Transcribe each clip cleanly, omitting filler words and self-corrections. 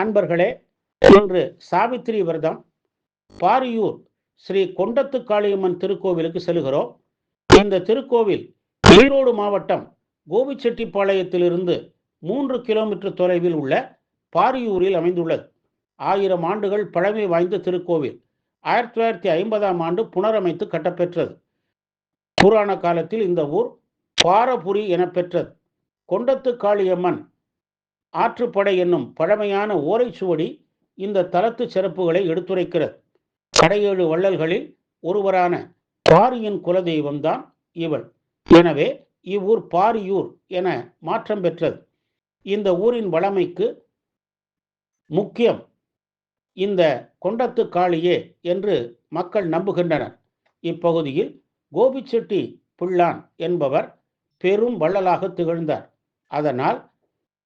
அன்பர்களே, இன்று சாவித்திரி விரதம். பாரியூர் ஸ்ரீ கொண்டத்து காளியம்மன் திருக்கோவிலுக்கு செல்கிறோம். இந்த திருக்கோவில் ஈரோடு மாவட்டம் கோபிச்செட்டிப்பாளையத்திலிருந்து 3 கிலோமீட்டர் தொலைவில் உள்ள பாரியூரில் அமைந்துள்ளது. 1000 ஆண்டுகள் பழமை வாய்ந்த திருக்கோவில் 1950ஆம் ஆண்டு புனரமைத்து கட்டப்பெற்றது. புராண காலத்தில் இந்த ஊர் பாரபுரி என பெற்றது. கொண்டத்து காளியம்மன் ஆற்றுப்படை என்னும் பழமையான ஓலைச்சுவடி இந்த தலத்து சிறப்புகளை எடுத்துரைக்கிறது. கடையேழு வள்ளல்களில் ஒருவரான பாரியின் குலதெய்வம்தான் இவள். எனவே இவ்வூர் பாரியூர் என மாற்றம் பெற்றது. இந்த ஊரின் வளமைக்கு முக்கியம் இந்த கொண்டத்து காளியே என்று மக்கள் நம்புகின்றனர். இப்பகுதியில் கோபிச்செட்டி பிள்ளான் என்பவர் பெரும் வள்ளலாக திகழ்ந்தார். அதனால்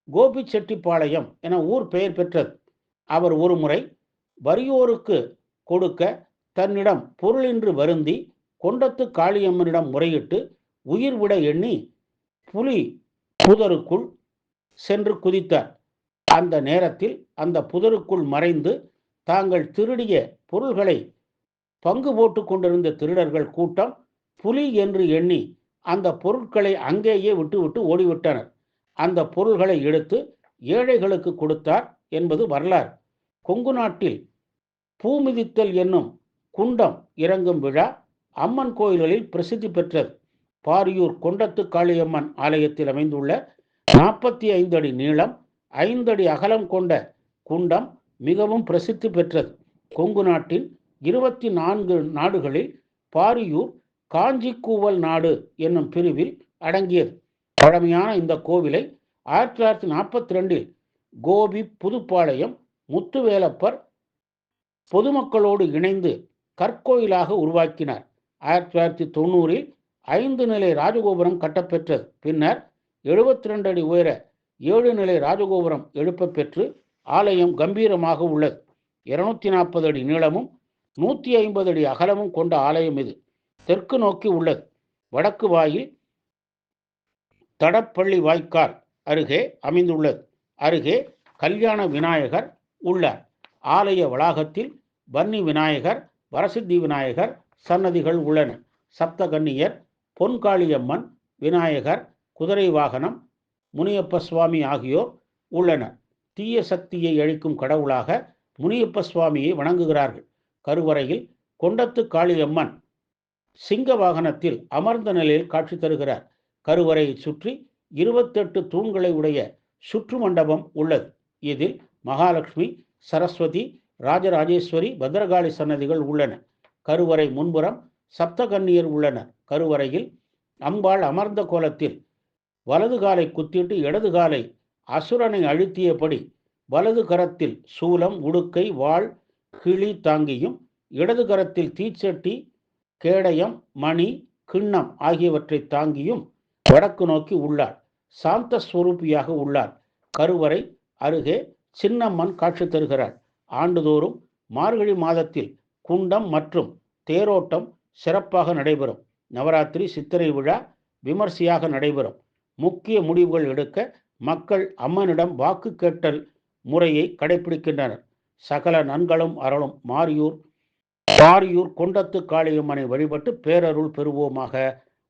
கோபிச்செட்டிப்பாளையம் என ஊர் பெயர் பெற்றது. அவர் ஒருமுறை வறியோருக்கு கொடுக்க தன்னிடம் பொருளின்றி வருந்தி கொண்டத்து காளியம்மனிடம் முறையிட்டு உயிர் விட எண்ணி புலி புதருக்குள் சென்று குதித்தார். அந்த நேரத்தில் அந்த புதருக்குள் மறைந்து தாங்கள் திருடிய பொருள்களை பங்கு போட்டு கொண்டிருந்த திருடர்கள் கூட்டம் புலி என்று எண்ணி அந்த பொருட்களை அங்கேயே விட்டுவிட்டு ஓடிவிட்டனர். அந்த பொருள்களை எடுத்து ஏழைகளுக்கு கொடுத்தார் என்பது வரலாறு. கொங்கு நாட்டில் பூமிதித்தல் என்னும் குண்டம் இறங்கும் விழா அம்மன் கோயில்களில் பிரசித்தி பெற்றது. பாரியூர் கொண்டத்து காளியம்மன் ஆலயத்தில் அமைந்துள்ள 45 அடி நீளம் 5 அடி அகலம் கொண்ட குண்டம் மிகவும் பிரசித்தி பெற்றது. கொங்கு நாட்டின் 24 நாடுகளில் பாரியூர் காஞ்சிக்கூவல் நாடு என்னும் பிரிவில் அடங்கியது. பழமையான இந்த கோவிலை 1942இல் கோபி புதுப்பாளையம் முத்துவேலப்பர் பொதுமக்களோடு இணைந்து கற்கோயிலாக உருவாக்கினார். 1990இல் 5 நிலை ராஜகோபுரம் கட்டப்பெற்றது. பின்னர் 72 அடி உயர 7 நிலை ராஜகோபுரம் எழுப்ப பெற்று ஆலயம் கம்பீரமாக உள்ளது. 240 அடி நீளமும் 150 அடி அகலமும் கொண்ட ஆலயம் இது. தெற்கு நோக்கி உள்ளது. வடக்கு வாயில் தடப்பள்ளி வாய்க்கால் அருகே அமைந்துள்ளது. அருகே கல்யாண விநாயகர் உள்ளார். ஆலய வளாகத்தில் வன்னி விநாயகர், வரசித்தி விநாயகர் சன்னதிகள் உள்ளன. சப்தகன்னியர், பொன்காளியம்மன், விநாயகர், குதிரை வாகனம், முனியப்ப சுவாமி ஆகியோர் உள்ளனர். தீய சக்தியை அழிக்கும் கடவுளாக முனியப்ப சுவாமியை வணங்குகிறார்கள். கருவறையில் கொண்டத்து காளியம்மன் சிங்க வாகனத்தில் அமர்ந்த நிலையில் காட்சி தருகிறார். கருவறையை சுற்றி 28 தூண்களை உடைய சுற்று மண்டபம் உள்ளது. இதில் மகாலட்சுமி, சரஸ்வதி, ராஜராஜேஸ்வரி, பத்ரகாளி சன்னதிகள் உள்ளன. கருவறை முன்புறம் சப்தகன்னியர் உள்ளனர். கருவறையில் அம்பாள் அமர்ந்த கோலத்தில் வலது காலை குத்திட்டு இடது காலை அசுரனை அழுத்தியபடி வலது கரத்தில் சூலம், உடுக்கை, வாள், கிளி தாங்கியும் இடது கரத்தில் தீச்சட்டி, கேடயம், மணி, கிண்ணம் ஆகியவற்றை தாங்கியும் வடக்கு நோக்கி உள்ளார். சாந்த ஸ்வரூபியாக உள்ளார். கருவறை அருகே சின்னம்மன் காட்சி தருகிறார். ஆண்டுதோறும் மார்கழி மாதத்தில் குண்டம் மற்றும் தேரோட்டம் சிறப்பாக நடைபெறும். நவராத்திரி, சித்திரை விழா விமர்சையாக நடைபெறும். முக்கிய முடிவுகள் எடுக்க மக்கள் அம்மனிடம் வாக்கு கேட்டல் முறையை கடைபிடிக்கின்றனர். சகல நன்களும் அருளும் பாரியூர் கொண்டத்து காளியம்மனை வழிபட்டு பேரருள் பெறுவோமாக.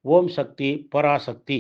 ஓம் சக்தி, பராசக்தி.